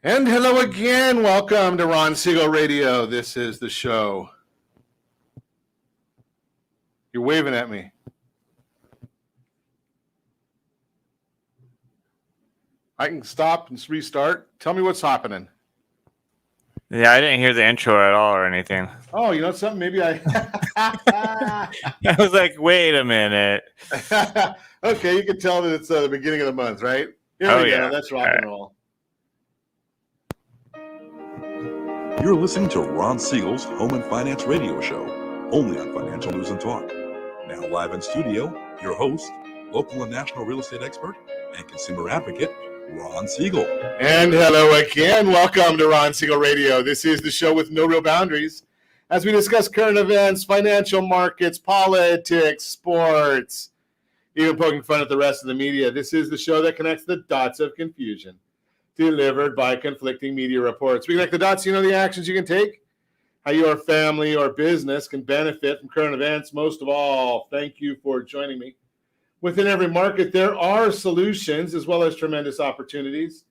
And hello again. Welcome to Ron Siegel Radio. This is the show. You're waving at me. I can stop and restart. Tell me what's happening. Yeah, I didn't hear the intro at all or anything. Oh, you know something? Maybe I... I was like, wait a minute. Okay, you can tell that it's the beginning of the month, right? Here we go. That's rock and roll. You're listening to Ron Siegel's Home and Finance Radio Show, only on Financial News and Talk. Now live in studio, your host, local and national real estate expert and consumer advocate, Ron Siegel. And hello again. Welcome to Ron Siegel Radio. This is the show with no real boundaries as we discuss current events, financial markets, politics, sports, even poking fun at the rest of the media. This is the show that connects the dots of confusion delivered by conflicting media reports. We connect the dots, you know the actions you can take, how your family or business can benefit from current events. Most of all, thank you for joining me. Within every market, there are solutions as well as tremendous opportunities.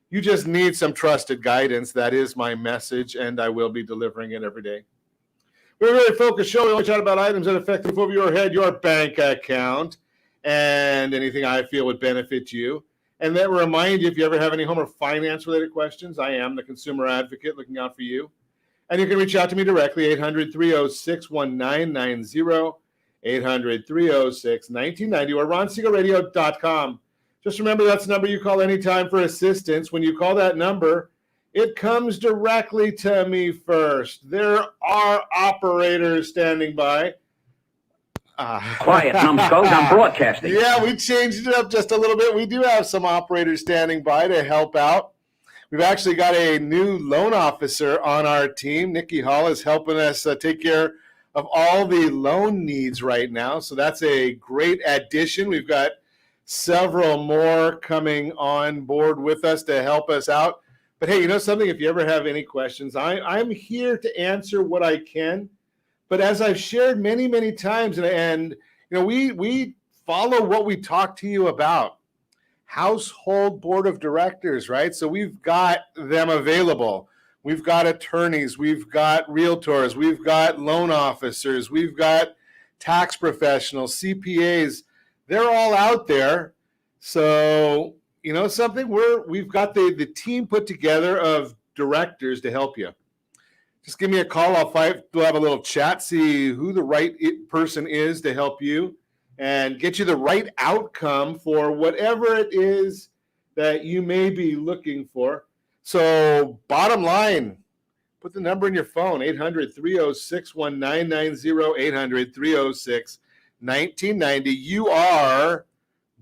You just need some trusted guidance. That is my message, and I will be delivering it every day. We're a very focused show. We only chat about items that affect the roof over your head, your bank account, and anything I feel would benefit you. And that will remind you, if you ever have any home or finance-related questions, I am the consumer advocate looking out for you. And you can reach out to me directly, 800-306-1990, 800-306-1990, or ronsiegelradio.com. Just remember, that's the number you call anytime for assistance. When you call that number, it comes directly to me first. There are operators standing by. Quiet, numbskulls, I'm broadcasting. Yeah, we changed it up just a little bit. We do have some operators standing by to help out. We've actually got a new loan officer on our team. Nikki Hall is helping us take care of all the loan needs right now. So that's a great addition. We've got several more coming on board with us to help us out. But hey, you know something? If you ever have any questions, I'm here to answer what I can. But as I've shared many, many times, and you know, we follow what we talk to you about. Household board of directors, right? So we've got them available. We've got attorneys, we've got realtors, we've got loan officers, we've got tax professionals, CPAs. They're all out there. So, you know something? We've got the team put together of directors to help you. Just give me a call. We'll have a little chat, see who the right person is to help you and get you the right outcome for whatever it is that you may be looking for. So bottom line, put the number in your phone, 800-306-1990, 800-306-1990. You are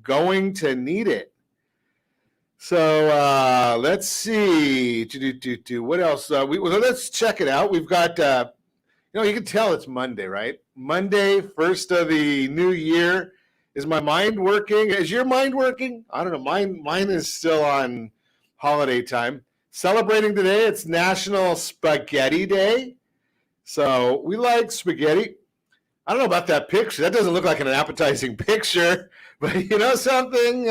going to need it. So let's see. What else? Let's check it out. We've got, you can tell it's Monday, right? Monday, first of the new year. Is my mind working? Is your mind working? I don't know. Mine is still on holiday time. Celebrating today, it's National Spaghetti Day. So we like spaghetti. I don't know about that picture. That doesn't look like an appetizing picture. But you know something?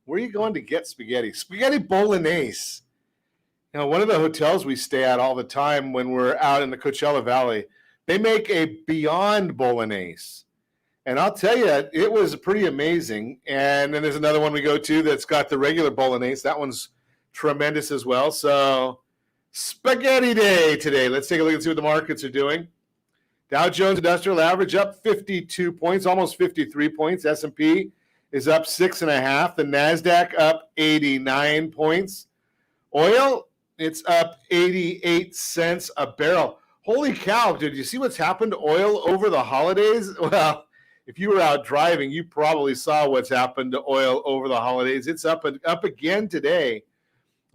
Where are you going to get spaghetti? Spaghetti bolognese. Now, one of the hotels we stay at all the time when we're out in the Coachella Valley, they make a Beyond bolognese. And I'll tell you, it was pretty amazing. And then there's another one we go to that's got the regular bolognese. That one's tremendous as well. So, Spaghetti Day today. Let's take a look and see what the markets are doing. Dow Jones Industrial Average up 52 points, almost 53 points. S&P is up 6.5. The NASDAQ up 89 points. Oil, it's up 88 cents a barrel. Holy cow, did you see what's happened to oil over the holidays? Well, if you were out driving, you probably saw what's happened to oil over the holidays. It's up again today.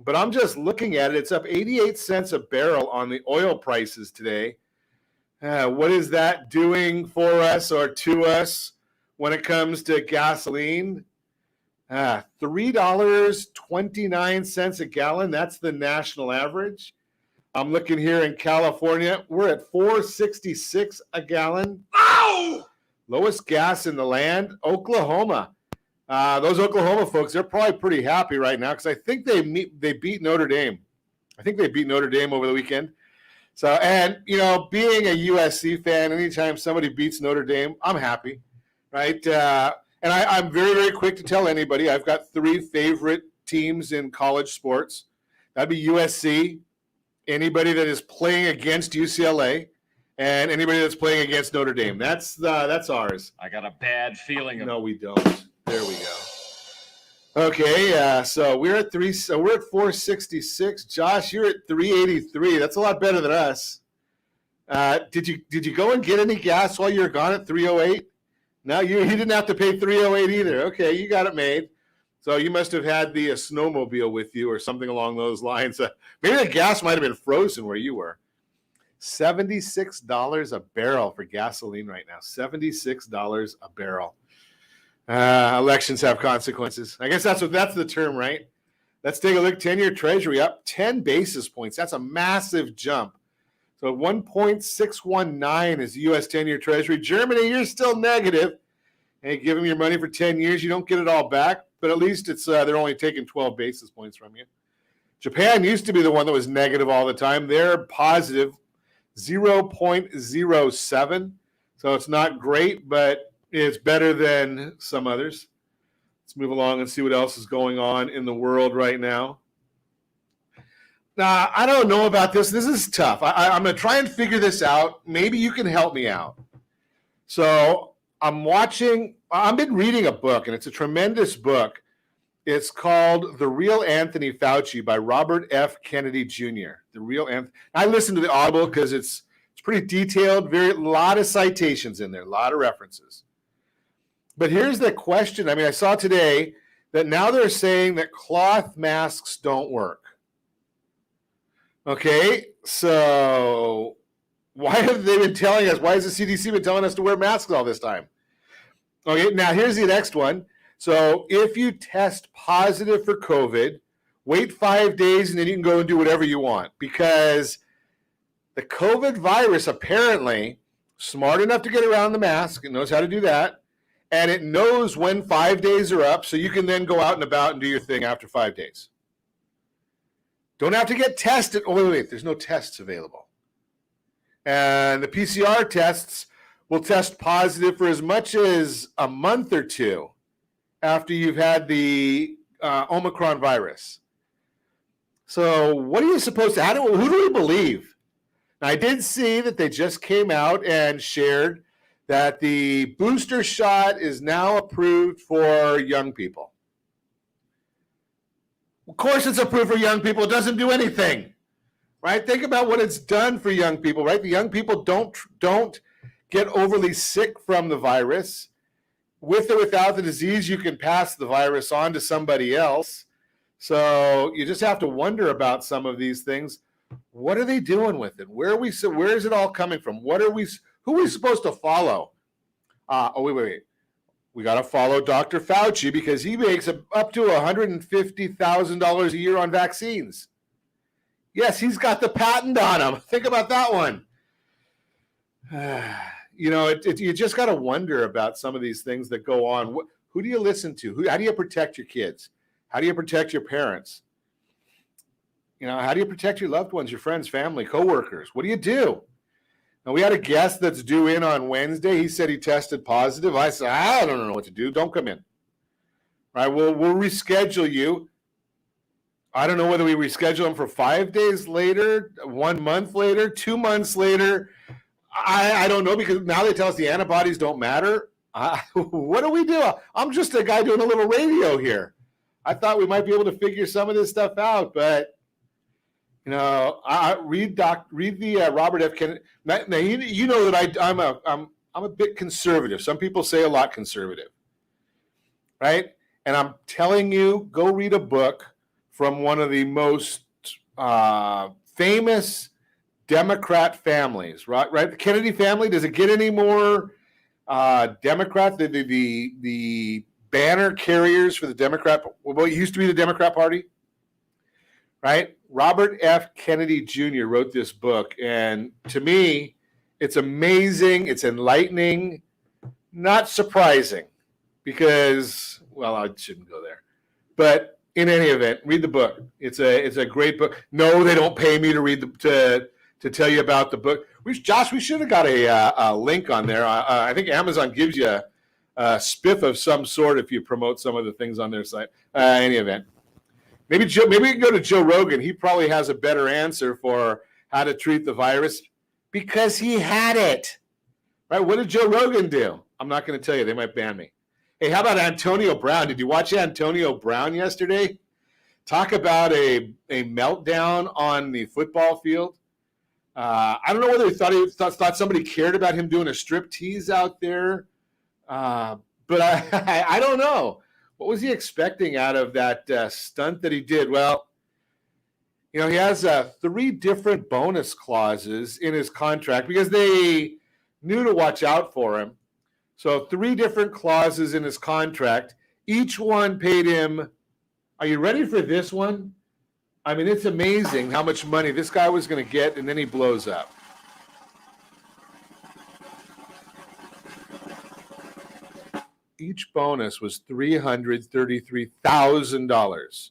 But I'm just looking at it. It's up 88 cents a barrel on the oil prices today. What is that doing for us or to us? When it comes to gasoline, $3.29 a gallon. That's the national average. I'm looking here in California. We're at $4.66 a gallon. Ow! Lowest gas in the land, Oklahoma, Those Oklahoma folks, they're probably pretty happy right now because I think they beat Notre Dame. I think they beat Notre Dame over the weekend. So, and, being a USC fan, anytime somebody beats Notre Dame, I'm happy, right? And I'm very, very quick to tell anybody I've got 3 favorite teams in college sports. That'd be USC, anybody that is playing against UCLA, and anybody that's playing against Notre Dame. That's ours. I got a bad feeling. No, we don't. There we go. Okay, so we're at 466. Josh, you're at 383. That's a lot better than us. Did you go and get any gas while you were gone at 308? No, you didn't have to pay 308 either. Okay, you got it made. So you must have had the snowmobile with you or something along those lines. Maybe the gas might have been frozen where you were. $76 a barrel for gasoline right now. $76 a barrel. Elections have consequences. I guess that's the term, right? Let's take a look. 10-year Treasury up 10 basis points. That's a massive jump. So 1.619 is the U.S. 10-year Treasury. Germany, you're still negative. Hey, give them your money for 10 years. You don't get it all back, but at least it's they're only taking 12 basis points from you. Japan used to be the one that was negative all the time. They're positive 0.07. So it's not great, but it's better than some others. Let's move along and see what else is going on in the world right now. Now, I don't know about this. This is tough. I'm going to try and figure this out. Maybe you can help me out. So I've been reading a book, and it's a tremendous book. It's called The Real Anthony Fauci by Robert F. Kennedy Jr. The Real Anthony. I listened to the Audible because it's pretty detailed, a lot of citations in there, a lot of references. But here's the question. I saw today that now they're saying that cloth masks don't work. Okay, so why have they been telling us? Why has the CDC been telling us to wear masks all this time? Okay, now here's the next one. So if you test positive for COVID, wait 5 days and then you can go and do whatever you want, because the COVID virus apparently smart enough to get around the mask. It knows how to do that. And it knows when 5 days are up, so you can then go out and about and do your thing after 5 days. Don't have to get tested. Oh, wait, there's no tests available. And the PCR tests will test positive for as much as a month or two after you've had the Omicron virus. So what are you supposed to, who do we believe? Now, I did see that they just came out and shared that the booster shot is now approved for young people. Of course it's approved for young people. It doesn't do anything, right? Think about what it's done for young people, right? The young people don't get overly sick from the virus. With or without the disease, you can pass the virus on to somebody else. So you just have to wonder about some of these things. What are they doing with it? Where is it all coming from? Who are we supposed to follow? Wait. We got to follow Dr. Fauci because he makes up to $150,000 a year on vaccines. Yes, he's got the patent on them. Think about that one. You just got to wonder about some of these things that go on. Who do you listen to? How do you protect your kids? How do you protect your parents? How do you protect your loved ones, your friends, family, coworkers? What do you do? Now, we had a guest that's due in on Wednesday. He said he tested positive. I said, I don't know what to do. Don't come in. All right, we'll reschedule you. I don't know whether we reschedule him for 5 days later, 1 month later, 2 months later. I don't know, because now they tell us the antibodies don't matter. What do we do? I'm just a guy doing a little radio here. I thought we might be able to figure some of this stuff out, but I read the Robert F. Kennedy. Now, you know that I'm a bit conservative. Some people say a lot conservative, right? And I'm telling you, go read a book from one of the most famous Democrat families, right? The Kennedy family. Does it get any more Democrat? The banner carriers for the Democrat, what used to be the Democrat Party, right? Robert F. Kennedy Jr. wrote this book, and to me, it's amazing. It's enlightening, not surprising, because, well, I shouldn't go there. But in any event, read the book. It's a great book. No, they don't pay me to read to tell you about the book. Josh, we should have got a link on there. I think Amazon gives you a spiff of some sort if you promote some of the things on their site. Any event, maybe we can go to Joe Rogan. He probably has a better answer for how to treat the virus because he had it. Right? What did Joe Rogan do? I'm not going to tell you. They might ban me. Hey, how about Antonio Brown? Did you watch Antonio Brown yesterday? Talk about a meltdown on the football field. I don't know whether he thought somebody cared about him doing a strip tease out there, but I don't know. What was he expecting out of that stunt that he did? Well, he has 3 different bonus clauses in his contract because they knew to watch out for him. So 3 different clauses in his contract. Each one paid him. Are you ready for this one? I mean, it's amazing how much money this guy was going to get, and then he blows up. Each bonus was $333,000.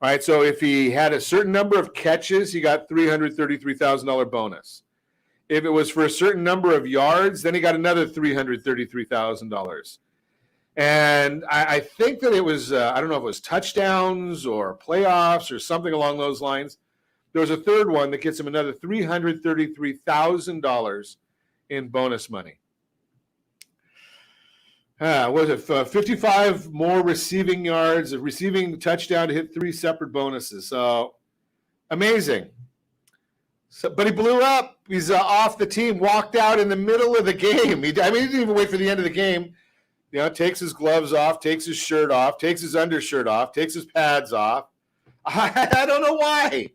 Right? So if he had a certain number of catches, he got $333,000 bonus. If it was for a certain number of yards, then he got another $333,000. And I think that it was, I don't know if it was touchdowns or playoffs or something along those lines. There was a third one that gets him another $333,000 in bonus money. Was it 55 more receiving yards, a receiving touchdown to hit 3 separate bonuses. So amazing. But he blew up. He's off the team, walked out in the middle of the game. He didn't even wait for the end of the game. Takes his gloves off, takes his shirt off, takes his undershirt off, takes his pads off. I don't know why.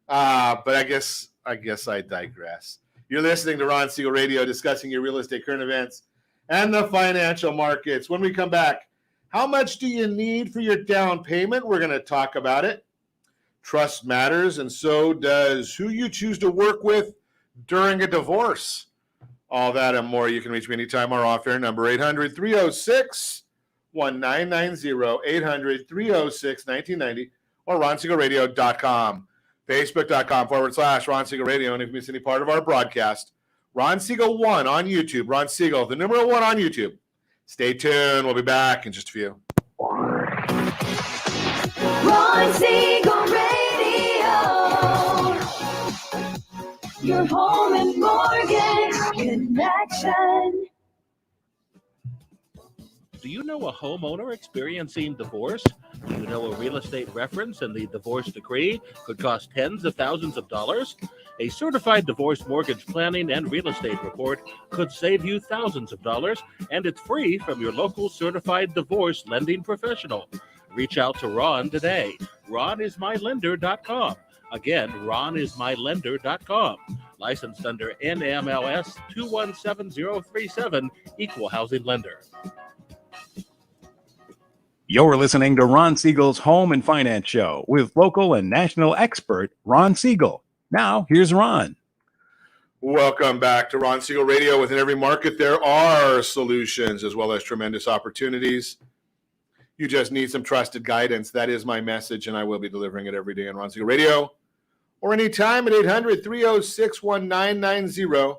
But I guess I digress. You're listening to Ron Siegel Radio, discussing your real estate current events and the financial markets. When we come back, how much do you need for your down payment? We're going to talk about it. Trust matters, and so does who you choose to work with during a divorce. All that and more. You can reach me anytime. Our off-air number, 800-306-1990, 800-306-1990, or RonSiegelRadio.com, Facebook.com/Ron Siegel Radio. And if you miss any part of our broadcast, Ron Siegel 1 on YouTube. Ron Siegel, the number 1 on YouTube. Stay tuned. We'll be back in just a few. Ron Siegel Radio. Your home and mortgage connection. Do you know a homeowner experiencing divorce? Do you know a real estate reference and the divorce decree could cost tens of thousands of dollars? A certified divorce mortgage planning and real estate report could save you thousands of dollars, and it's free from your local certified divorce lending professional. Reach out to Ron today. RonIsMyLender.com. Again, RonIsMyLender.com. Licensed under NMLS 217037, Equal Housing Lender. You're listening to Ron Siegel's Home and Finance Show with local and national expert Ron Siegel. Now, here's Ron. Welcome back to Ron Siegel Radio. Within every market, there are solutions as well as tremendous opportunities. You just need some trusted guidance. That is my message, and I will be delivering it every day on Ron Siegel Radio or anytime at 800-306-1990,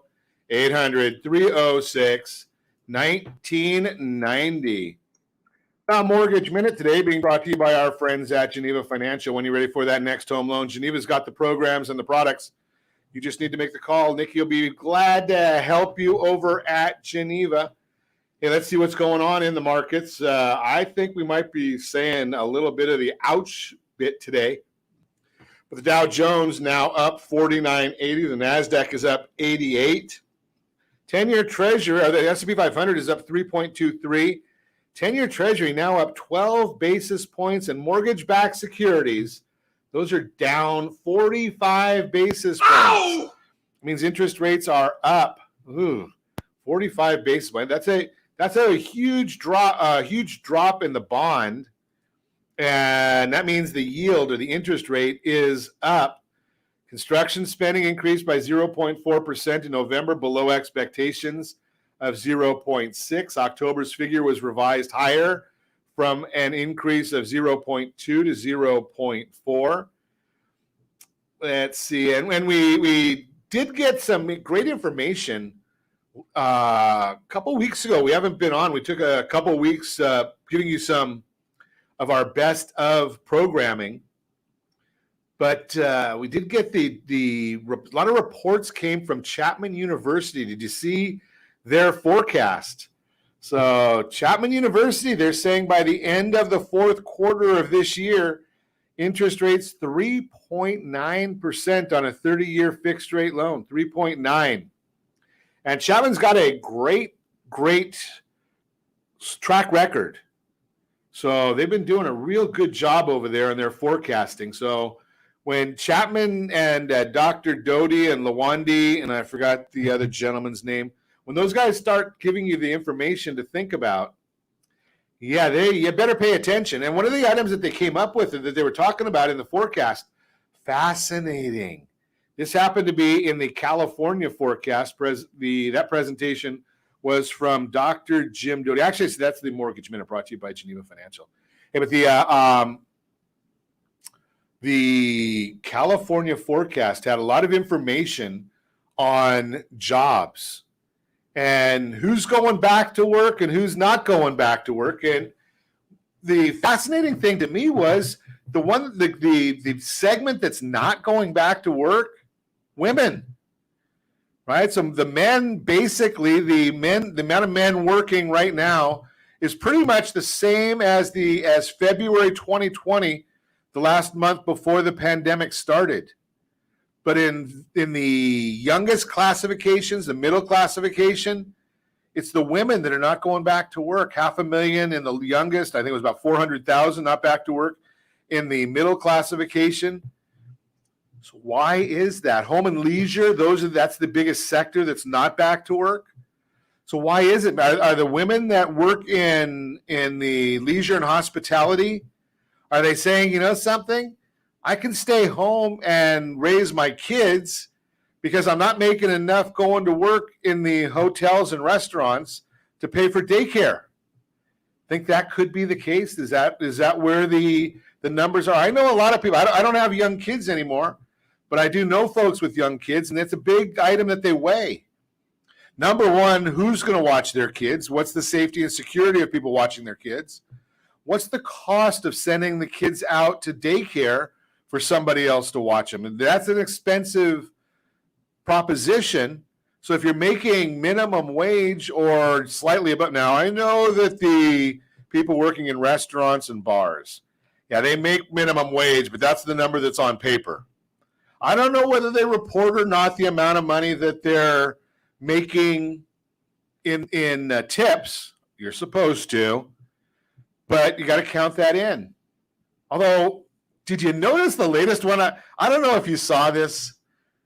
800-306-1990. Now, Mortgage Minute today being brought to you by our friends at Geneva Financial. When you're ready for that next home loan, Geneva's got the programs and the products. You just need to make the call. Nikki will be glad to help you over at Geneva. Hey, let's see what's going on in the markets. I think we might be saying a little bit of the ouch bit today. But the Dow Jones now up 49.80. The NASDAQ is up 88. 10-year Treasury, or the S&P 500 is up 3.23. 10-year Treasury now up 12 basis points, and mortgage-backed securities, those are down 45 basis points. Ow! It means interest rates are up. 45 basis points. That's a huge drop in the bond, and that means the yield or the interest rate is up. Construction spending increased by 0.4% in November, below expectations. of 0.6. October's figure was revised higher from an increase of 0.2 to 0.4. Let's see. And when we did get some great information a couple weeks ago. We haven't been on. We took a couple weeks giving you some of our best of programming. But we did get a lot of reports came from Chapman University. Did you see their forecast? So Chapman University, they're saying by the end of the fourth quarter of this year, interest rates 3.9% on a 30-year fixed rate loan, 3.9. And Chapman's got a great track record. So they've been doing a real good job over there in their forecasting. So when Chapman and Dr. Doty and Lawandi, and I forgot the other gentleman's name, when those guys start giving you the information to think about, yeah, you better pay attention. And one of the items that they came up with that they were talking about in the forecast, fascinating. This happened to be in the California forecast. That presentation was from Dr. Jim Doty. Actually, so that's the Mortgage Minute brought to you by Geneva Financial. Hey, but the California forecast had a lot of information on jobs and who's going back to work and who's not going back to work. And the fascinating thing to me was the segment that's not going back to work, women, right? So the men, basically the amount of men working right now is pretty much the same as February 2020, the last month before the pandemic started. But in the youngest classifications, the middle classification, it's the women that are not going back to work. 500,000 in the youngest. I think it was about 400,000 not back to work in the middle classification. So why is that? Home and leisure, that's the biggest sector that's not back to work. So why is it? Are the women that work in the leisure and hospitality, are they saying, you know something? I can stay home and raise my kids because I'm not making enough going to work in the hotels and restaurants to pay for daycare. Think that could be the case? Is that where the numbers are? I know a lot of people. I don't have young kids anymore, but I do know folks with young kids, and it's a big item that they weigh. Number one, who's going to watch their kids? What's the safety and security of people watching their kids? What's the cost of sending the kids out to daycare for somebody else to watch them? And that's an expensive proposition. So if you're making minimum wage or slightly above, now I know that the people working in restaurants and bars, yeah, they make minimum wage, but that's the number that's on paper. I don't know whether they report or not the amount of money that they're making in tips. You're supposed to, but you got to count that in. Although, did you notice the latest one? I don't know if you saw this,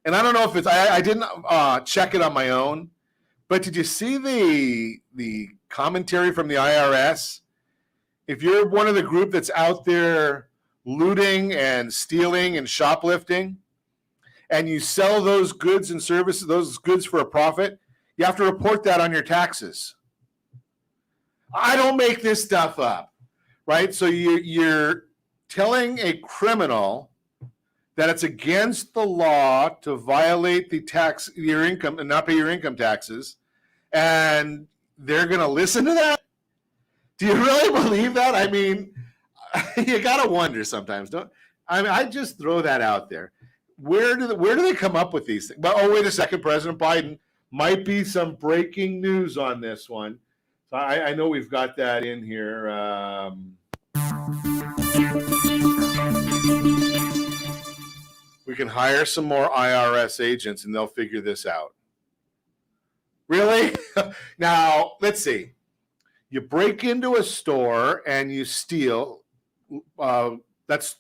and I don't know if it's, I didn't check it on my own, but did you see the commentary from the IRS? If you're one of the group that's out there looting and stealing and shoplifting, and you sell those goods and services, those goods for a profit, you have to report that on your taxes. I don't make this stuff up, right? So you're telling a criminal that it's against the law to violate your income and not pay your income taxes, and they're going to listen to that? Do you really believe that? I mean, you got to wonder sometimes, don't? I mean, I just throw that out there. Where do they come up with these things? But oh, wait a second, President Biden, might be some breaking news on this one. So I know we've got that in here. We can hire some more IRS agents and they'll figure this out. Really? Now, let's see. You break into a store and you steal. That's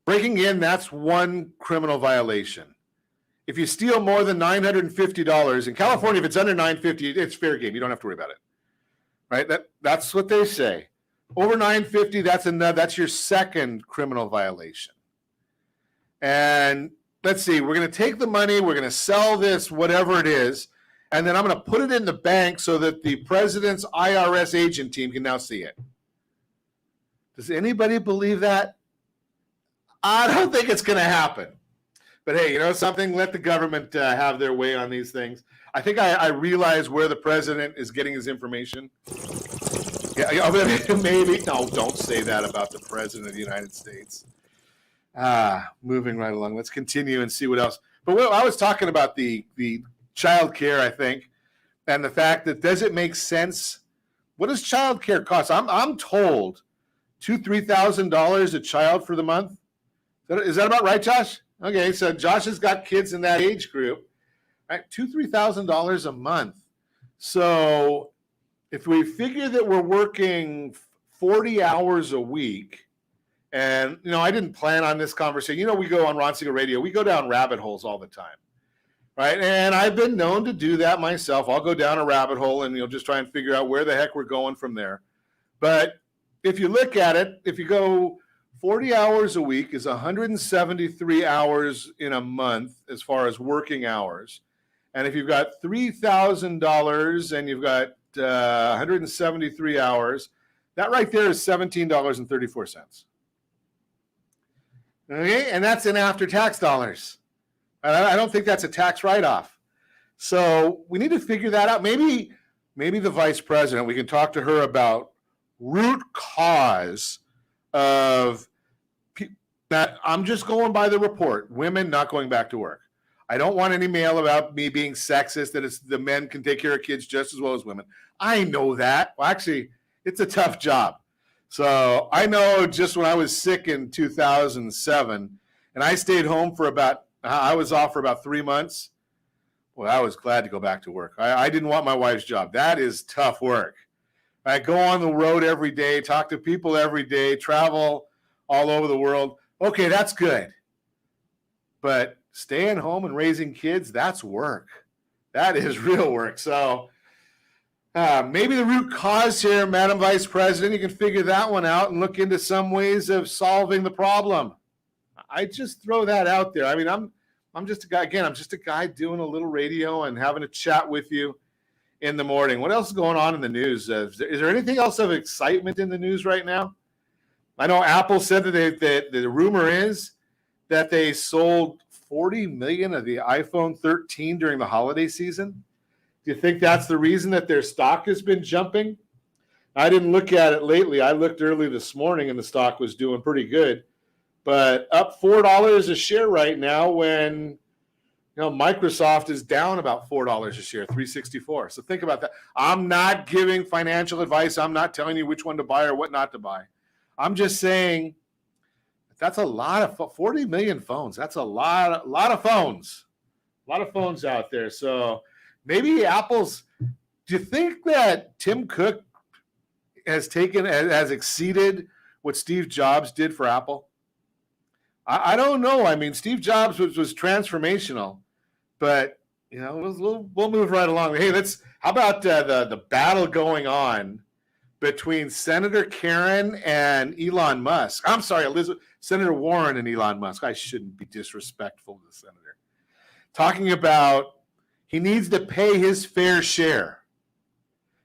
breaking in. That's one criminal violation. If you steal more than $950 in California, if it's under $950, it's fair game. You don't have to worry about it. Right? That's what they say. Over $950, that's your second criminal violation. And let's see, we're going to take the money, we're going to sell this, whatever it is, and then I'm going to put it in the bank so that the president's IRS agent team can now see it. Does anybody believe that? I don't think it's going to happen. But hey, you know something? Let the government have their way on these things. I think I realize where the president is getting his information. Yeah, maybe. No, don't say that about the president of the United States. Moving right along. Let's continue and see what else. But I was talking about the child care, I think, and the fact that does it make sense? What does child care cost? I'm told $2,000-$3,000 a child for the month. Is that about right, Josh? Okay, so Josh has got kids in that age group, right? $2,000-$3,000 a month. So if we figure that we're working 40 hours a week, and I didn't plan on this conversation. We go on Ron Siegel Radio, we go down rabbit holes all the time, right? And I've been known to do that myself. I'll go down a rabbit hole and just try and figure out where the heck we're going from there. But if you look at it, if you go 40 hours a week is 173 hours in a month as far as working hours. And if you've got $3,000 and you've got 173 hours, that right there is $17.34. Okay, and that's in after-tax dollars. I don't think that's a tax write-off. So we need to figure that out. Maybe the vice president, we can talk to her about root cause of that. I'm just going by the report. Women not going back to work. I don't want any mail about me being sexist, that it's the men can take care of kids just as well as women. I know that. Well, actually, it's a tough job. So I know just when I was sick in 2007, and I stayed home for I was off for about 3 months. Well, I was glad to go back to work. I didn't want my wife's job. That is tough work. I go on the road every day, talk to people every day, travel all over the world. Okay, that's good. But staying home and raising kids, that's work. That is real work. So maybe the root cause here, Madam Vice President, you can figure that one out and look into some ways of solving the problem. I just throw that out there. I mean, I'm just a guy. Again, I'm just a guy doing a little radio and having a chat with you in the morning. What else is going on in the news? Is there anything else of excitement in the news right now? I know Apple said that the rumor is that they sold 40 million of the iPhone 13 during the holiday season. Do you think that's the reason that their stock has been jumping? I didn't look at it lately. I looked early this morning and the stock was doing pretty good, but up $4 a share right now when Microsoft is down about $4 a share, $3.64. So think about that. I'm not giving financial advice. I'm not telling you which one to buy or what not to buy. I'm just saying that's a lot of 40 million phones. That's a lot of phones, a lot of phones out there. So maybe Apple's. Do you think that Tim Cook has exceeded what Steve Jobs did for Apple? I don't know. I mean, Steve Jobs was transformational, but we'll move right along. Hey, how about the battle going on between Senator Karen and Elon Musk? I'm sorry, Senator Warren and Elon Musk. I shouldn't be disrespectful to the senator. Talking about he needs to pay his fair share.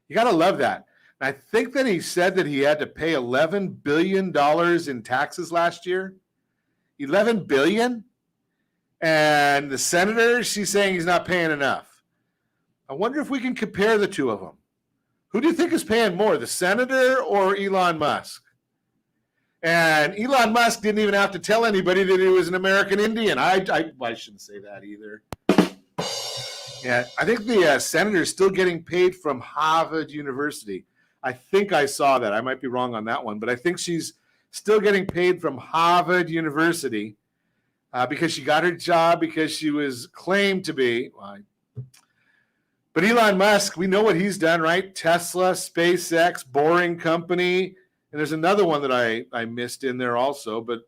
You got to love that. And I think that he said that he had to pay $11 billion in taxes last year. $11 billion? And the senator, she's saying he's not paying enough. I wonder if we can compare the two of them. Who do you think is paying more, the senator or Elon Musk? And Elon Musk didn't even have to tell anybody that he was an American Indian. I shouldn't say that either. Yeah, I think the senator is still getting paid from Harvard University. I think I saw that. I might be wrong on that one, but I think she's still getting paid from Harvard University because she got her job because she was claimed to be. But Elon Musk, we know what he's done, right? Tesla, SpaceX, Boring Company, and there's another one that I missed in there also. But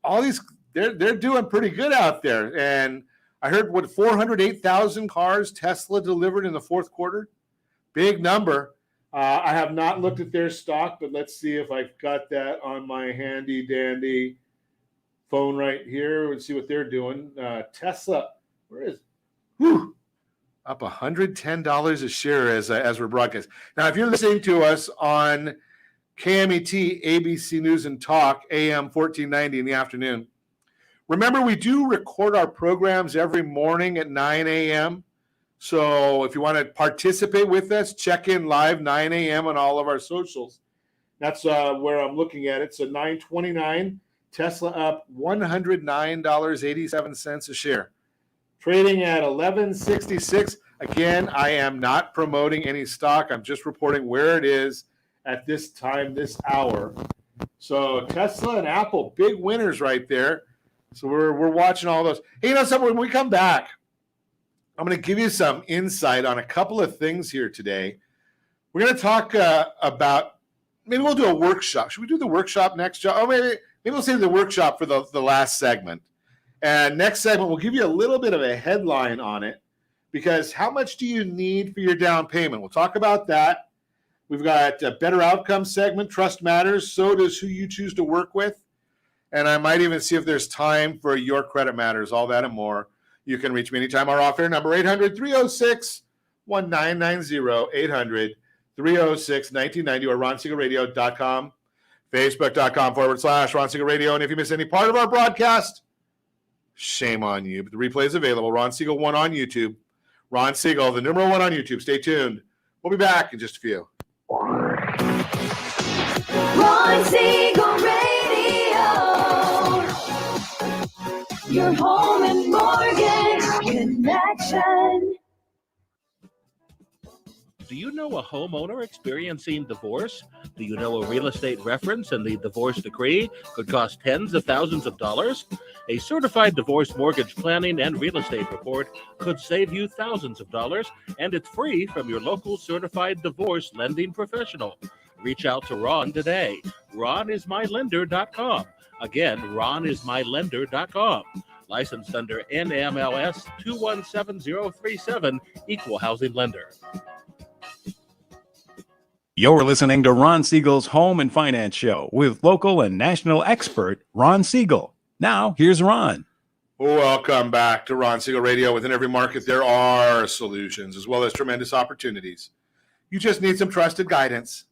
all these they're doing pretty good out there. And I heard 408,000 cars Tesla delivered in the fourth quarter. Big number. I have not looked at their stock, but let's see if I've got that on my handy dandy phone right here and see what they're doing. Tesla, where is? Whew. up $110 a share as we're broadcasting. Now, if you're listening to us on KMET, ABC News and Talk, AM 1490 in the afternoon, remember we do record our programs every morning at 9 a.m. So if you want to participate with us, check in live 9 a.m. on all of our socials. That's where I'm looking at it. So 929, Tesla up $109.87 a share. Trading at 1166. Again, I am not promoting any stock. I'm just reporting where it is at this time, this hour. So Tesla and Apple, big winners right there. So we're watching all those. Hey, you know something? When we come back, I'm going to give you some insight on a couple of things here today. We're going to talk about, maybe we'll do a workshop. Should we do the workshop next? Oh, maybe we'll save the workshop for the last segment. And next segment, we'll give you a little bit of a headline on it, because how much do you need for your down payment? We'll talk about that. We've got a better outcome segment, trust matters, so does who you choose to work with. And I might even see if there's time for your credit matters, all that and more. You can reach me anytime. Our off-air number, 800-306-1990, 800-306-1990, or RonSiegelRadio.com, Facebook.com/Ron Siegel Radio. And if you miss any part of our broadcast, shame on you. But the replay is available. Ron Siegel 1 on YouTube. Ron Siegel, the number 1 on YouTube. Stay tuned. We'll be back in just a few. Ron Siegel Radio. Your home and mortgage connection. Do you know a homeowner experiencing divorce? Do you know a real estate reference and the divorce decree could cost tens of thousands of dollars? A certified divorce mortgage planning and real estate report could save you thousands of dollars, and it's free from your local certified divorce lending professional. Reach out to Ron today. RonIsMyLender.com. Again, RonIsMyLender.com. Licensed under NMLS 217037, Equal Housing Lender. You're listening to Ron Siegel's Home and Finance Show with local and national expert Ron Siegel. Now, here's Ron. Welcome back to Ron Siegel Radio. Within every market, there are solutions as well as tremendous opportunities. You just need some trusted guidance.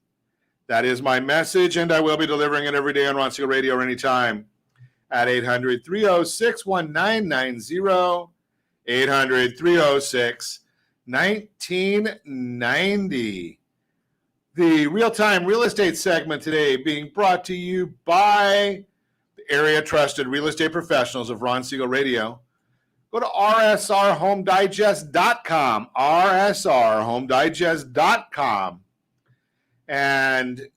That is my message, and I will be delivering it every day on Ron Siegel Radio or anytime at 800-306-1990, 800-306-1990. The real-time real estate segment today being brought to you by the area trusted real estate professionals of Ron Siegel Radio. Go to rsrhomedigest.com, rsrhomedigest.com. And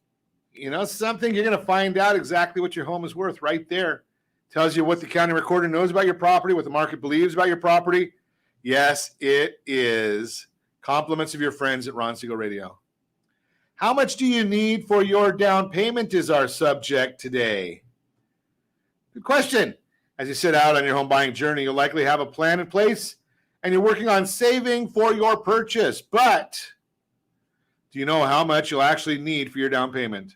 you know something, you're going to find out exactly what your home is worth right there. Tells you what the county recorder knows about your property, what the market believes about your property. Yes, it is. Compliments of your friends at Ron Siegel Radio. How much do you need for your down payment is our subject today. Good question. As you set out on your home buying journey, you'll likely have a plan in place and you're working on saving for your purchase. But do you know how much you'll actually need for your down payment?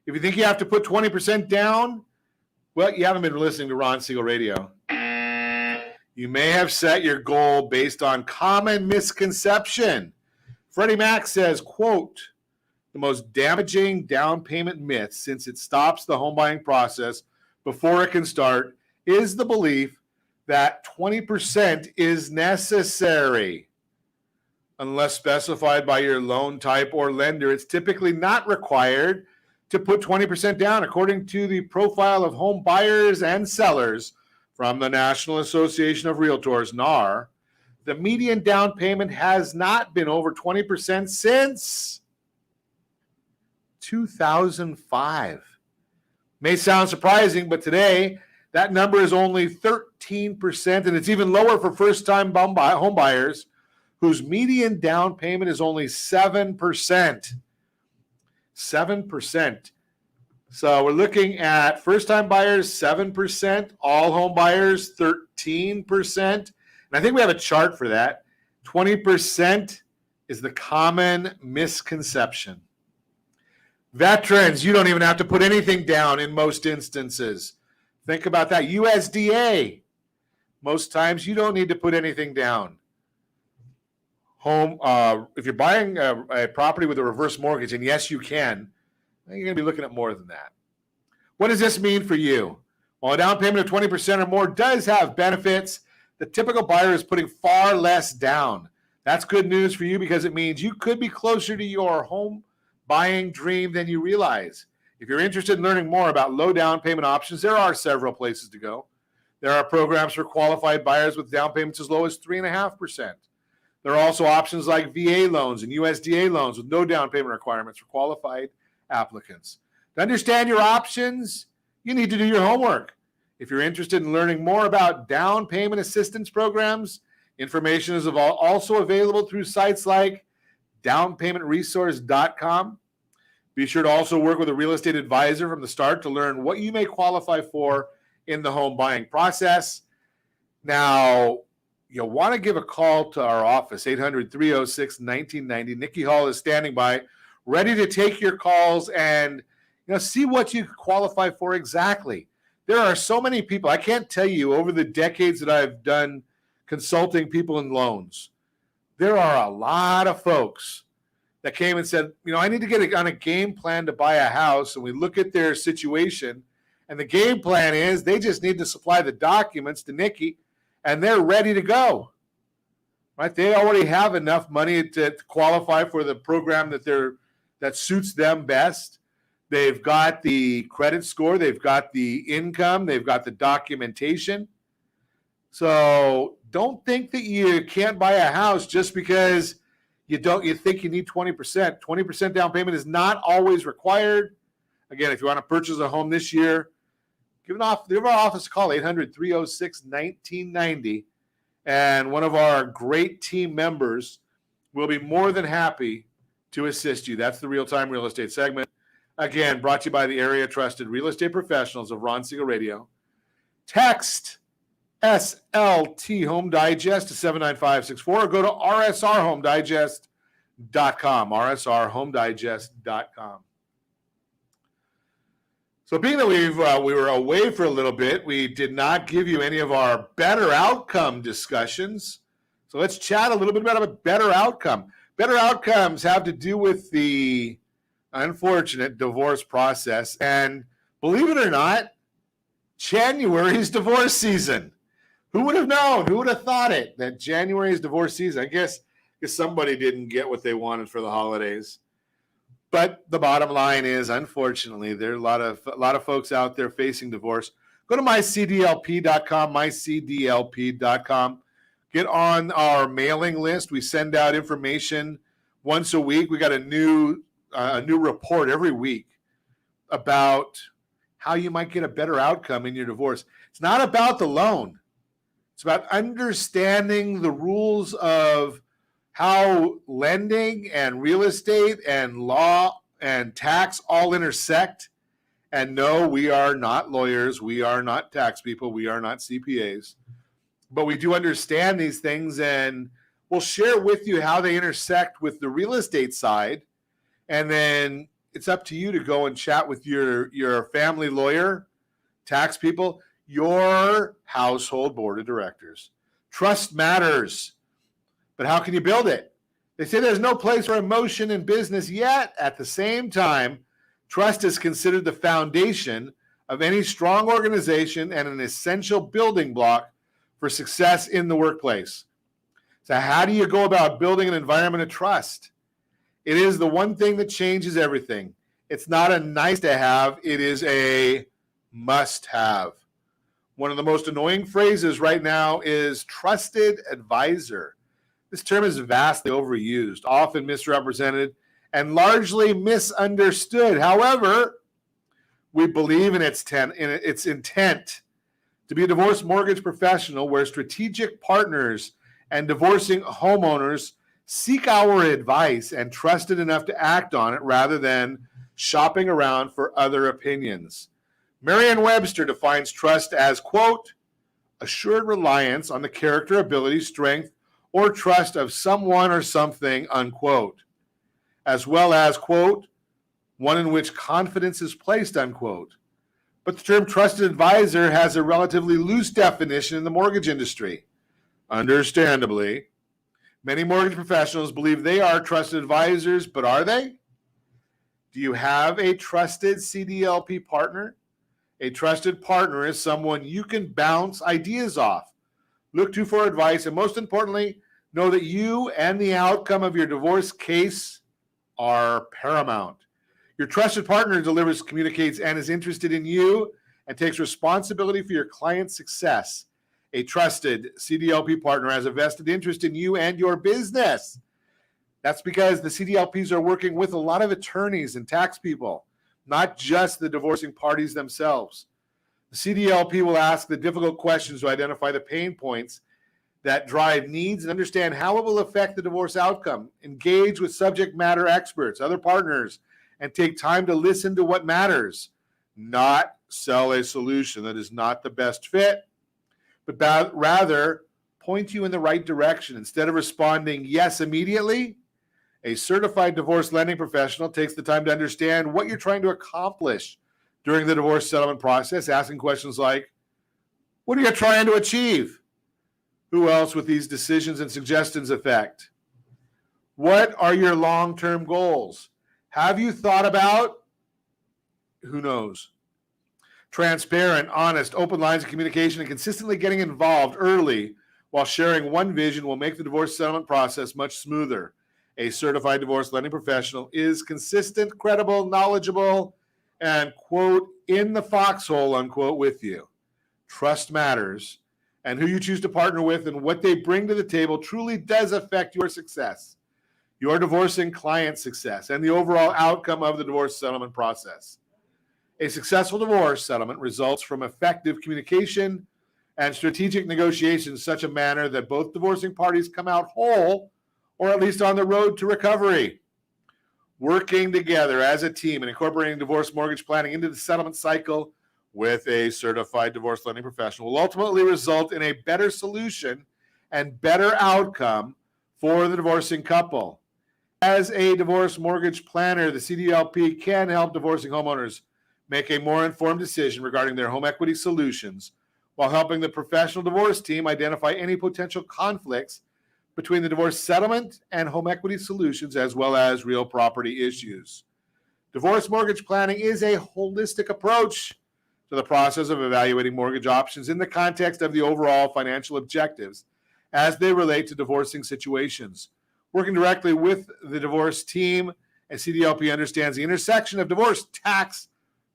If you think you have to put 20% down, well, you haven't been listening to Ron Siegel Radio. You may have set your goal based on common misconception. Freddie Mac says, quote, the most damaging down payment myth, since it stops the home buying process before it can start, is the belief that 20% is necessary. Unless specified by your loan type or lender, it's typically not required to put 20% down, according to the profile of home buyers and sellers from the National Association of Realtors, NAR. The median down payment has not been over 20% since 2005. May sound surprising, but today that number is only 13%, and it's even lower for first-time home buyers whose median down payment is only 7%. 7%. So we're looking at first-time buyers, 7%, all home buyers, 13%. And I think we have a chart for that. 20% is the common misconception. Veterans, you don't even have to put anything down in most instances. Think about that. USDA, most times you don't need to put anything down. home, if you're buying a property with a reverse mortgage, and yes, you can, you're going to be looking at more than that. What does this mean for you? While a down payment of 20% or more does have benefits, the typical buyer is putting far less down. That's good news for you because it means you could be closer to your home buying dream than you realize. If you're interested in learning more about low down payment options, there are several places to go. There are programs for qualified buyers with down payments as low as 3.5%. There are also options like VA loans and USDA loans with no down payment requirements for qualified applicants. To understand your options, you need to do your homework. If you're interested in learning more about down payment assistance programs, information is also available through sites like downpaymentresource.com. Be sure to also work with a real estate advisor from the start to learn what you may qualify for in the home buying process. Now, you'll want to give a call to our office, 800-306-1990. Nikki Hall is standing by, ready to take your calls and see what you qualify for exactly. There are so many people. I can't tell you over the decades that I've done consulting people in loans, there are a lot of folks that came and said, I need to get on a game plan to buy a house. And we look at their situation, and the game plan is they just need to supply the documents to Nikki, and they're ready to go. Right? They already have enough money to qualify for the program that suits them best. They've got the credit score, they've got the income, they've got the documentation. So don't think that you can't buy a house just because you think you need 20%. 20% down payment is not always required. Again, if you want to purchase a home this year, give our office a call, 800-306-1990. And one of our great team members will be more than happy to assist you. That's the Real-Time Real Estate segment. Again, brought to you by the area trusted real estate professionals of Ron Siegel Radio. Text SLT Home Digest to 79564 or go to rsrhomedigest.com, rsrhomedigest.com. So being that we were away for a little bit, we did not give you any of our better outcome discussions. So let's chat a little bit about a better outcome. Better outcomes have to do with the unfortunate divorce process. And believe it or not, January is divorce season. Who would have known? Who would have thought it? That January is divorce season. I guess somebody didn't get what they wanted for the holidays. But the bottom line is, unfortunately, there are a lot of folks out there facing divorce. Go to mycdlp.com, mycdlp.com. Get on our mailing list. We send out information once a week. We got a new report every week about how you might get a better outcome in your divorce. It's not about the loan. It's about understanding the rules of how lending and real estate and law and tax all intersect. And no, we are not lawyers. We are not tax people. We are not CPAs. But we do understand these things, and we'll share with you how they intersect with the real estate side. And then it's up to you to go and chat with your family lawyer, tax people, your household board of directors. Trust matters. But how can you build it? They say there's no place for emotion in business, yet at the same time, trust is considered the foundation of any strong organization and an essential building block for success in the workplace. So how do you go about building an environment of trust? It is the one thing that changes everything. It's not a nice to have, it is a must have. One of the most annoying phrases right now is trusted advisor. This term is vastly overused, often misrepresented, and largely misunderstood. However, we believe in its intent to be a divorce mortgage professional where strategic partners and divorcing homeowners seek our advice and trusted enough to act on it rather than shopping around for other opinions. Merriam-Webster defines trust as, quote, assured reliance on the character, ability, strength, or trust of someone or something, unquote, as well as, quote, one in which confidence is placed, unquote. But the term trusted advisor has a relatively loose definition in the mortgage industry. Understandably, Many mortgage professionals believe they are trusted advisors, but are they? Do you have a trusted CDLP partner? A trusted partner is someone you can bounce ideas off, look to for advice, and most importantly, know that you and the outcome of your divorce case are paramount. Your trusted partner delivers, communicates, and is interested in you and takes responsibility for your client's success. A trusted CDLP partner has a vested interest in you and your business. That's because the CDLPs are working with a lot of attorneys and tax people, not just the divorcing parties themselves. The CDLP will ask the difficult questions to identify the pain points that drive needs and understand how it will affect the divorce outcome. Engage with subject matter experts, other partners, and take time to listen to what matters, not sell a solution that is not the best fit, but rather point you in the right direction. Instead of responding yes immediately, a certified divorce lending professional takes the time to understand what you're trying to accomplish during the divorce settlement process, asking questions like, what are you trying to achieve? Who else with these decisions and suggestions affect? What are your long-term goals? Have you thought about? Who knows? Transparent, honest, open lines of communication and consistently getting involved early while sharing one vision will make the divorce settlement process much smoother. A certified divorce lending professional is consistent, credible, knowledgeable, and, quote, in the foxhole, unquote, with you. Trust matters, and who you choose to partner with and what they bring to the table truly does affect your success, your divorcing client's success, and the overall outcome of the divorce settlement process. A successful divorce settlement results from effective communication and strategic negotiations in such a manner that both divorcing parties come out whole, or at least on the road to recovery. Working together as a team and incorporating divorce mortgage planning into the settlement cycle with a certified divorce lending professional will ultimately result in a better solution and better outcome for the divorcing couple. As a divorce mortgage planner, the CDLP can help divorcing homeowners make a more informed decision regarding their home equity solutions while helping the professional divorce team identify any potential conflicts between the divorce settlement and home equity solutions, as well as real property issues. Divorce mortgage planning is a holistic approach to the process of evaluating mortgage options in the context of the overall financial objectives as they relate to divorcing situations. Working directly with the divorce team, a CDLP understands the intersection of divorce, tax,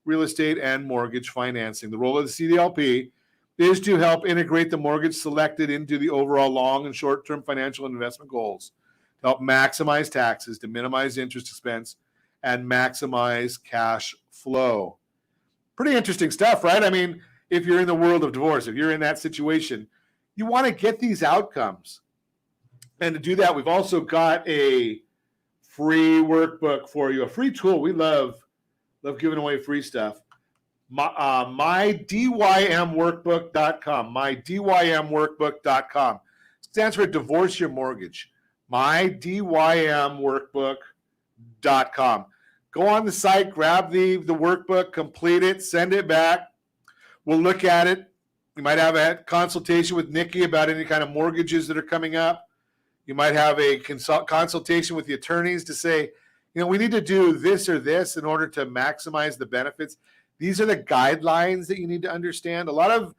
real estate, and mortgage financing. The role of the CDLP is to help integrate the mortgage selected into the overall long and short-term financial and investment goals, to help maximize taxes, to minimize interest expense, and maximize cash flow. Pretty interesting stuff, right? I mean, if you're in the world of divorce, if you're in that situation, you want to get these outcomes. And to do that, we've also got a free workbook for you, a free tool. We love giving away free stuff. MyDYMWorkbook.com. MyDYMWorkbook.com. Stands for Divorce Your Mortgage. MyDYMWorkbook.com. Go on the site, grab the workbook, complete it, send it back. We'll look at it. You might have a consultation with Nikki about any kind of mortgages that are coming up. You might have a consultation with the attorneys to say, we need to do this or this in order to maximize the benefits. These are the guidelines that you need to understand. A lot of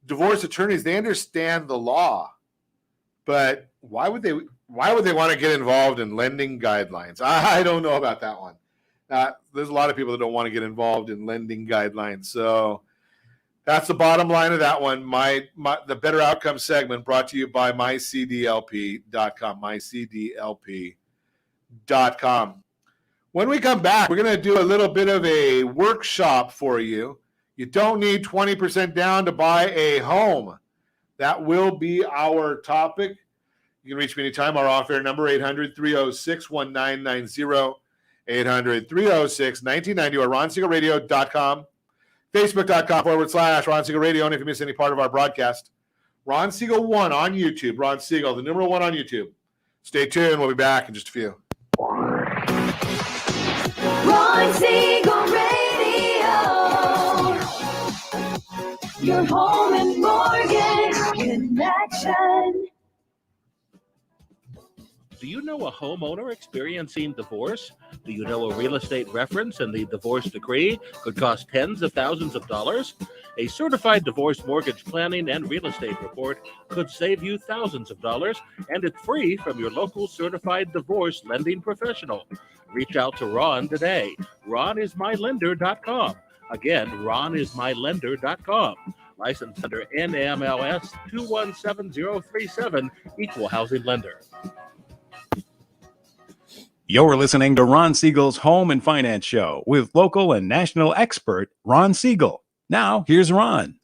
divorce attorneys, they understand the law, but why would they want to get involved in lending guidelines? I don't know about that one. There's a lot of people that don't want to get involved in lending guidelines. So that's the bottom line of that one. The Better Outcome segment brought to you by mycdlp.com, mycdlp.com. When we come back, we're going to do a little bit of a workshop for you. You don't need 20% down to buy a home. That will be our topic. You can reach me anytime. Our off-air number, 800-306-1990, 800-306-1990, or RonSiegelRadio.com, Facebook.com/Ron Siegel Radio. And if you miss any part of our broadcast, Ron Siegel 1 on YouTube. Ron Siegel, the number 1 on YouTube. Stay tuned. We'll be back in just a few. Ron Siegel Radio. Your home and mortgage connection. Do you know a homeowner experiencing divorce? Do you know a real estate reference and the divorce decree could cost tens of thousands of dollars? A certified divorce mortgage planning and real estate report could save you thousands of dollars, and it's free from your local certified divorce lending professional. Reach out to Ron today. RonIsMyLender.com. Again, RonIsMyLender.com. Licensed under NMLS 217037, Equal Housing Lender. You're listening to Ron Siegel's Home and Finance Show with local and national expert Ron Siegel. Now, here's Ron.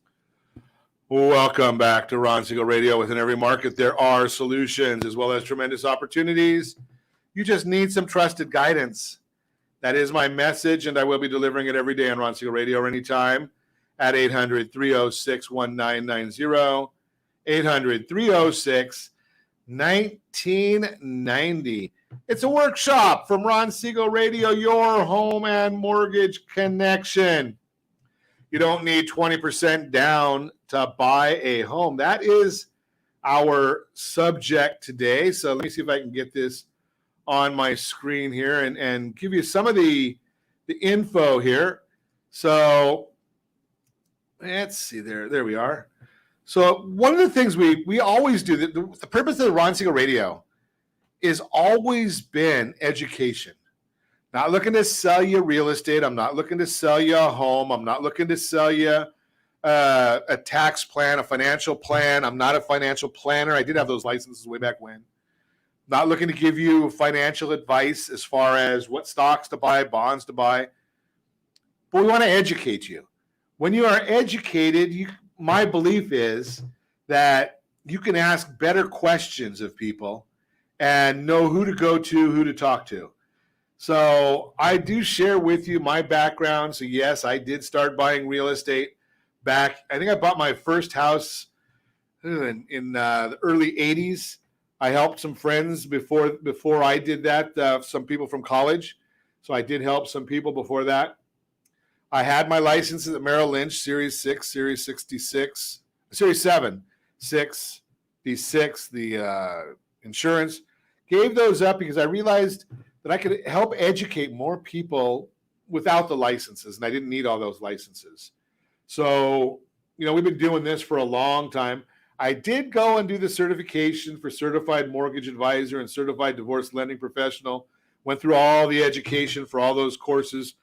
Welcome back to Ron Siegel Radio. Within every market, there are solutions as well as tremendous opportunities. You just need some trusted guidance. That is my message, and I will be delivering it every day on Ron Siegel Radio or anytime at 800-306-1990, 800-306-1990. It's a workshop from Ron Siegel Radio, your home and mortgage connection. You don't need 20% down to buy a home. That is our subject today. So let me see if I can get this on my screen here and give you some of the info here. So let's see there. There we are. So one of the things we always do, the purpose of the Ron Siegel Radio is always been education. Not looking to sell you real estate. I'm not looking to sell you a home. I'm not looking to sell you a tax plan, a financial plan. I'm not a financial planner. I did have those licenses way back when. Not looking to give you financial advice as far as what stocks to buy, bonds to buy. But we want to educate you. When you are educated, my belief is that you can ask better questions of people and know who to go to, who to talk to. So I do share with you my background. So yes, I did start buying real estate back. I think I bought my first house in the early 80s. I helped some friends before I did that, some people from college. So I did help some people before that. I had my licenses at Merrill Lynch, Series 6, Series 66, Series 7, 6, D6, the insurance. Gave those up because I realized that I could help educate more people without the licenses, and I didn't need all those licenses. So, we've been doing this for a long time. I did go and do the certification for Certified Mortgage Advisor and Certified Divorce Lending Professional. Went through all the education for all those courses.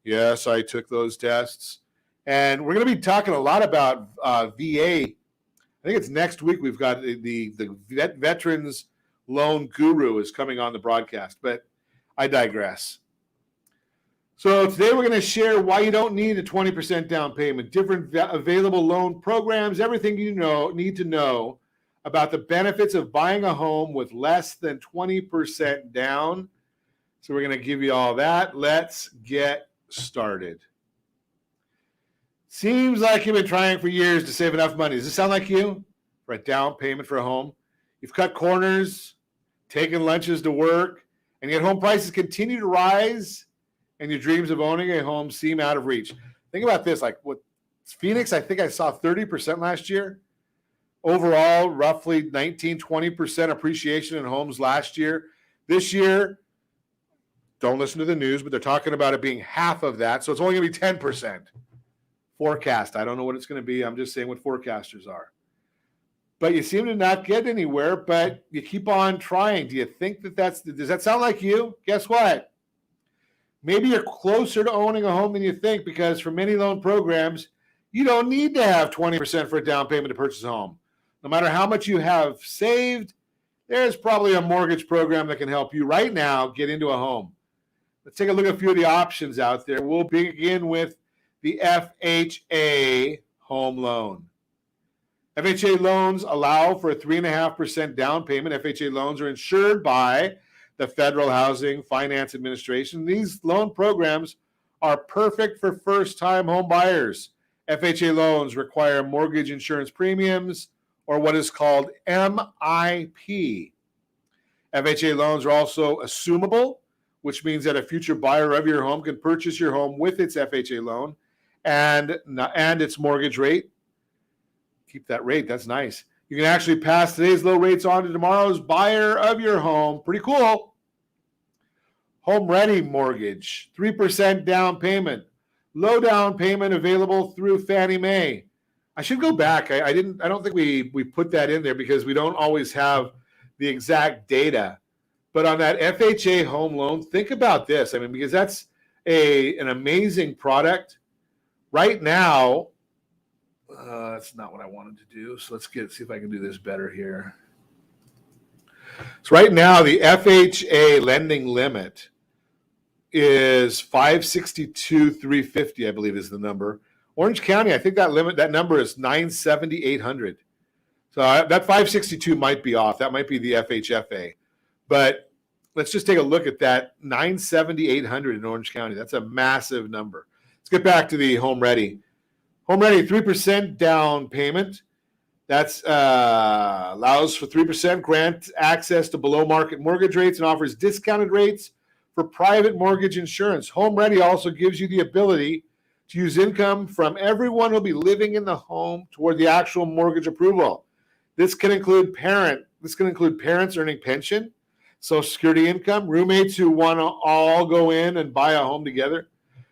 Yes, I took those tests. And we're going to be talking a lot about VA. I think it's next week. We've got the Veterans Loan Guru is coming on the broadcast, but I digress. So today we're going to share why you don't need a 20% down payment, different available loan programs, everything you need to know about the benefits of buying a home with less than 20% down. So we're going to give you all that. Let's get started. Seems like you've been trying for years to save enough money. Does this sound like you? For a down payment for a home? You've cut corners, taken lunches to work, and yet home prices continue to rise, and your dreams of owning a home seem out of reach. Think about this. Like with Phoenix, I think I saw 30% last year. Overall, roughly 19, 20% appreciation in homes last year. This year, don't listen to the news, but they're talking about it being half of that. So it's only going to be 10%. Forecast. I don't know what it's going to be. I'm just saying what forecasters are. But you seem to not get anywhere, but you keep on trying. Do you think does that sound like you? Guess what? Maybe you're closer to owning a home than you think, because for many loan programs, you don't need to have 20% for a down payment to purchase a home. No matter how much you have saved, there's probably a mortgage program that can help you right now get into a home. Let's take a look at a few of the options out there. We'll begin with the FHA home loan. FHA loans allow for a 3.5% down payment. FHA loans are insured by the Federal Housing Finance Administration. These loan programs are perfect for first-time home buyers. FHA loans require mortgage insurance premiums, or what is called MIP. FHA loans are also assumable, which means that a future buyer of your home can purchase your home with its FHA loan and its mortgage rate. Keep that rate. That's nice. You can actually pass today's low rates on to tomorrow's buyer of your home. Pretty cool. Home Ready Mortgage, 3% down payment. Low down payment available through Fannie Mae. I should go back. I don't think we put that in there because we don't always have the exact data. But on that FHA home loan, think about this. I mean, because that's an amazing product. Right now, that's not what I wanted to do. So let's see if I can do this better here. So right now, the FHA lending limit is $562,350, I believe is the number. Orange County, I think that number is $970,800. So that 562 might be off. That might be the FHFA. But let's just take a look at that $970,800 in Orange County. That's a massive number. Let's get back to the Home Ready. Home Ready, 3% down payment. That's allows for 3%, grant access to below market mortgage rates, and offers discounted rates for private mortgage insurance. Home Ready also gives you the ability to use income from everyone who will be living in the home toward the actual mortgage approval. This can include parents earning pension, Social Security income, roommates who want to all go in and buy a home together.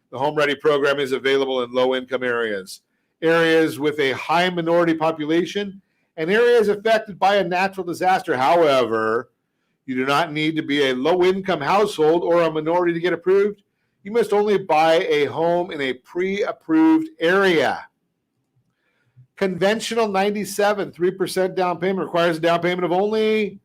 The Home Ready program is available in low-income areas, areas with a high minority population, and areas affected by a natural disaster. However, you do not need to be a low-income household or a minority to get approved. You must only buy a home in a pre-approved area. Conventional 97, 3% down payment requires a down payment of only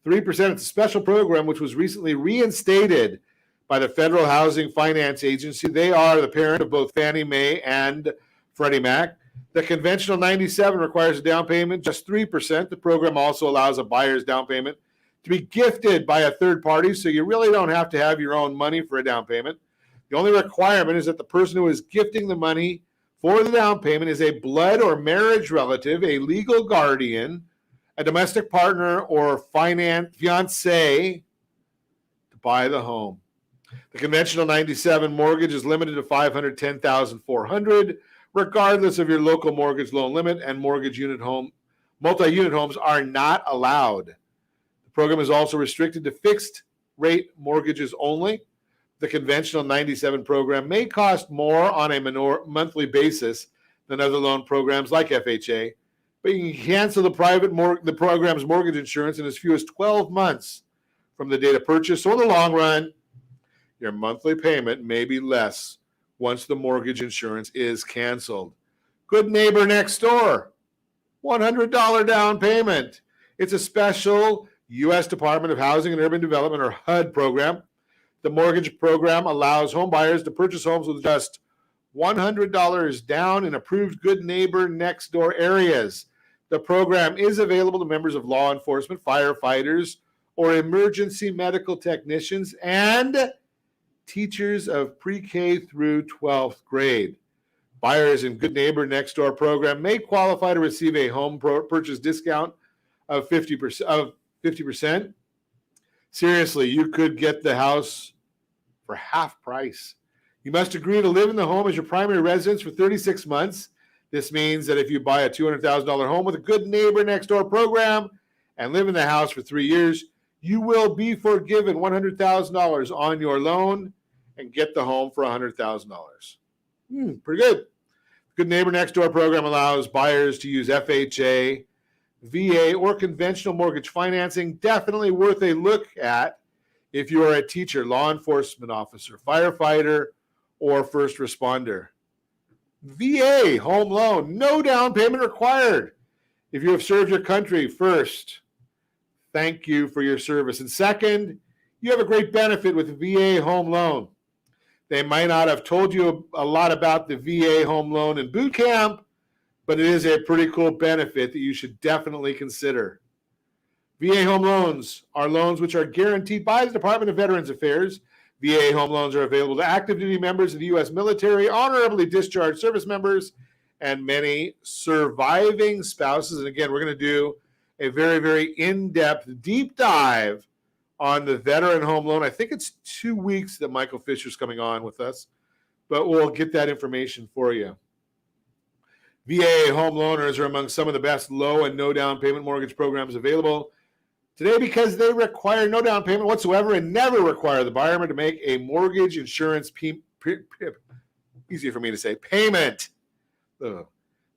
3%. It's a special program which was recently reinstated by the Federal Housing Finance Agency. They are the parent of both Fannie Mae and Freddie Mac. The conventional 97 requires a down payment, just 3%. The program also allows a buyer's down payment to be gifted by a third party, so you really don't have to have your own money for a down payment. The only requirement is that the person who is gifting the money for the down payment is a blood or marriage relative, a legal guardian, a domestic partner, or fiancé to buy the home. The conventional 97 mortgage is limited to $510,400, regardless of your local mortgage loan limit, and multi-unit homes are not allowed. The program is also restricted to fixed rate mortgages only. The conventional 97 program may cost more on a monthly basis than other loan programs like FHA, but you can cancel the program's mortgage insurance in as few as 12 months from the date of purchase. So in the long run, your monthly payment may be less once the mortgage insurance is canceled. Good Neighbor Next Door, $100 down payment. It's a special U.S. Department of Housing and Urban Development, or HUD program. The mortgage program allows home buyers to purchase homes with just $100 down in approved Good Neighbor Next Door areas. The program is available to members of law enforcement, firefighters, or emergency medical technicians, and teachers of pre-K through 12th grade. Buyers in Good Neighbor Next Door program may qualify to receive a home purchase discount of 50%. Seriously, you could get the house for half price. You must agree to live in the home as your primary residence for 36 months. This means that if you buy a $200,000 home with a Good Neighbor Next Door program and live in the house for 3 years, you will be forgiven $100,000 on your loan and get the home for $100,000. Pretty good. Good Neighbor Next Door program allows buyers to use FHA, VA, or conventional mortgage financing. Definitely worth a look at if you are a teacher, law enforcement officer, firefighter, or first responder. VA home loan, no down payment required. If you have served your country, first, thank you for your service. And second, you have a great benefit with VA home loan. They might not have told you a lot about the VA home loan in boot camp, but it is a pretty cool benefit that you should definitely consider. VA home loans are loans which are guaranteed by the Department of Veterans Affairs. VA home loans are available to active duty members of the U.S. military, honorably discharged service members, and many surviving spouses. And again, we're going to do a very, very in-depth deep dive on the veteran home loan. I think it's 2 weeks that Michael Fisher's coming on with us, but we'll get that information for you. VA home loaners are among some of the best low and no down payment mortgage programs available today because they require no down payment whatsoever and never require the buyer to make a mortgage insurance easy for me to say, payment. The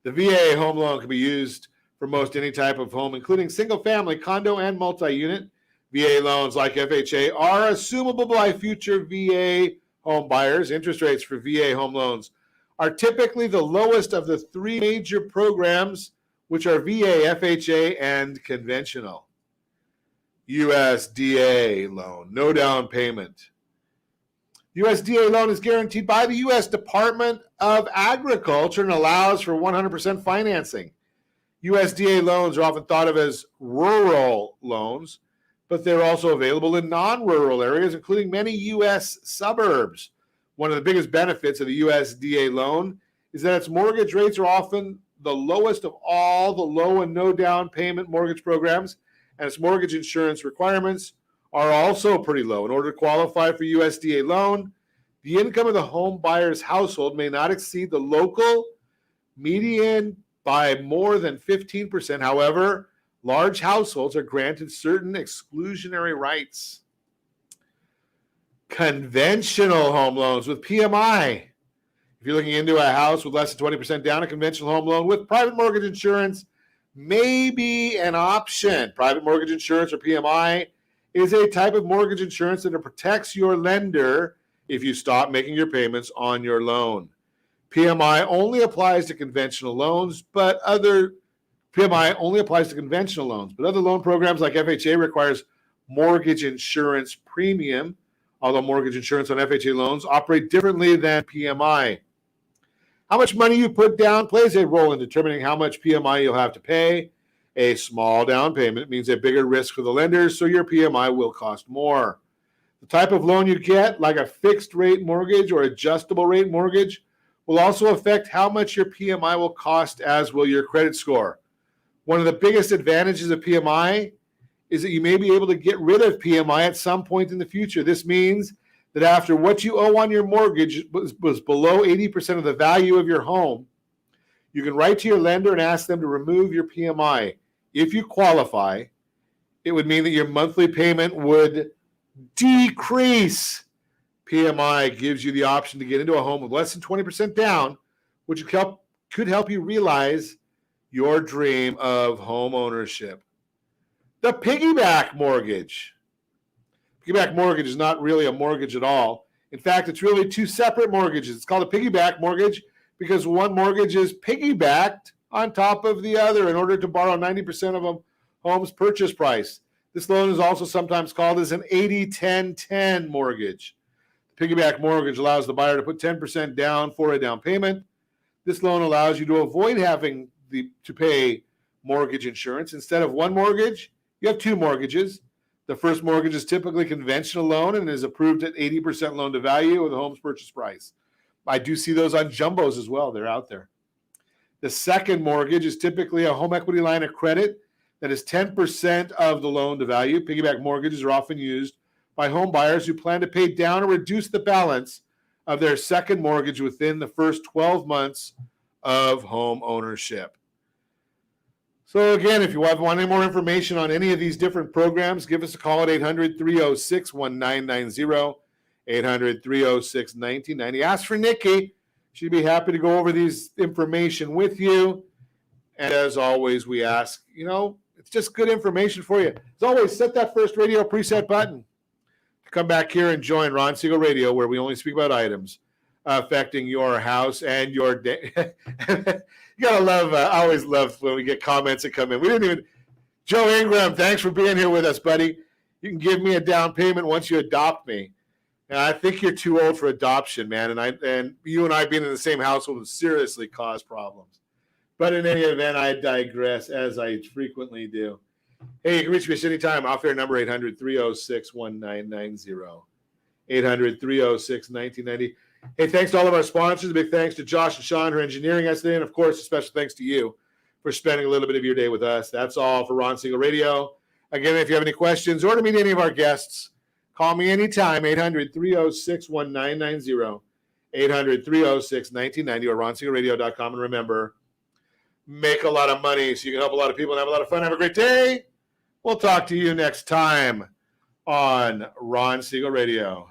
VA home loan can be used for most any type of home, including single family, condo, and multi-unit. VA loans like FHA are assumable by future VA home buyers. Interest rates for VA home loans are typically the lowest of the three major programs, which are VA, FHA, and conventional. USDA loan, no down payment. USDA loan is guaranteed by the U.S. Department of Agriculture and allows for 100% financing. USDA loans are often thought of as rural loans, but they're also available in non-rural areas, including many U.S. suburbs. One of the biggest benefits of the USDA loan is that its mortgage rates are often the lowest of all the low and no down payment mortgage programs, and its mortgage insurance requirements are also pretty low. In order to qualify for USDA loan, the income of the home buyer's household may not exceed the local median by more than 15%. However, large households are granted certain exclusionary rights. Conventional home loans with PMI. If you're looking into a house with less than 20% down, a conventional home loan with private mortgage insurance may be an option. Private mortgage insurance, or PMI, is a type of mortgage insurance that protects your lender if you stop making your payments on your loan. PMI only applies to conventional loans, but other loan programs like FHA requires mortgage insurance premium, although mortgage insurance on FHA loans operate differently than PMI. How much money you put down plays a role in determining how much PMI you'll have to pay. A small down payment means a bigger risk for the lenders, so your PMI will cost more. The type of loan you get, like a fixed rate mortgage or adjustable rate mortgage, will also affect how much your PMI will cost, as will your credit score. One of the biggest advantages of PMI is that you may be able to get rid of PMI at some point in the future. This means that after what you owe on your mortgage was below 80% of the value of your home, you can write to your lender and ask them to remove your PMI. If you qualify, it would mean that your monthly payment would decrease. PMI gives you the option to get into a home with less than 20% down, which could help you realize your dream of home ownership. The Piggyback Mortgage. Piggyback Mortgage is not really a mortgage at all. In fact, it's really two separate mortgages. It's called a Piggyback Mortgage because one mortgage is piggybacked on top of the other in order to borrow 90% of a home's purchase price. This loan is also sometimes called as an 80-10-10 mortgage. The Piggyback Mortgage allows the buyer to put 10% down for a down payment. This loan allows you to avoid having to pay mortgage insurance. Instead of one mortgage, you have two mortgages. The first mortgage is typically a conventional loan and is approved at 80% loan to value of the home's purchase price. I do see those on jumbos as well. They're out there. The second mortgage is typically a home equity line of credit that is 10% of the loan to value. Piggyback mortgages are often used by home buyers who plan to pay down or reduce the balance of their second mortgage within the first 12 months of home ownership. So again, if you want any more information on any of these different programs, give us a call at 800-306-1990, 800-306-1990. Ask for Nikki. She'd be happy to go over these information with you. And as always, we ask, it's just good information for you. As always, set that first radio preset button to come back here and join Ron Siegel Radio, where we only speak about items affecting your house and your day. You gotta love, I always love when we get comments that come in. Joe Ingram, thanks for being here with us, buddy. You can give me a down payment once you adopt me. And I think you're too old for adoption, man. And you and I being in the same household would seriously cause problems. But in any event, I digress, as I frequently do. Hey, you can reach me at any time. Off air number 800-306-1990. 800-306-1990. Hey, thanks to all of our sponsors. A big thanks to Josh and Sean for engineering us today. And, of course, a special thanks to you for spending a little bit of your day with us. That's all for Ron Siegel Radio. Again, if you have any questions or to meet any of our guests, call me anytime, 800-306-1990, 800-306-1990, or ronsiegelradio.com. And remember, make a lot of money so you can help a lot of people and have a lot of fun. Have a great day. We'll talk to you next time on Ron Siegel Radio.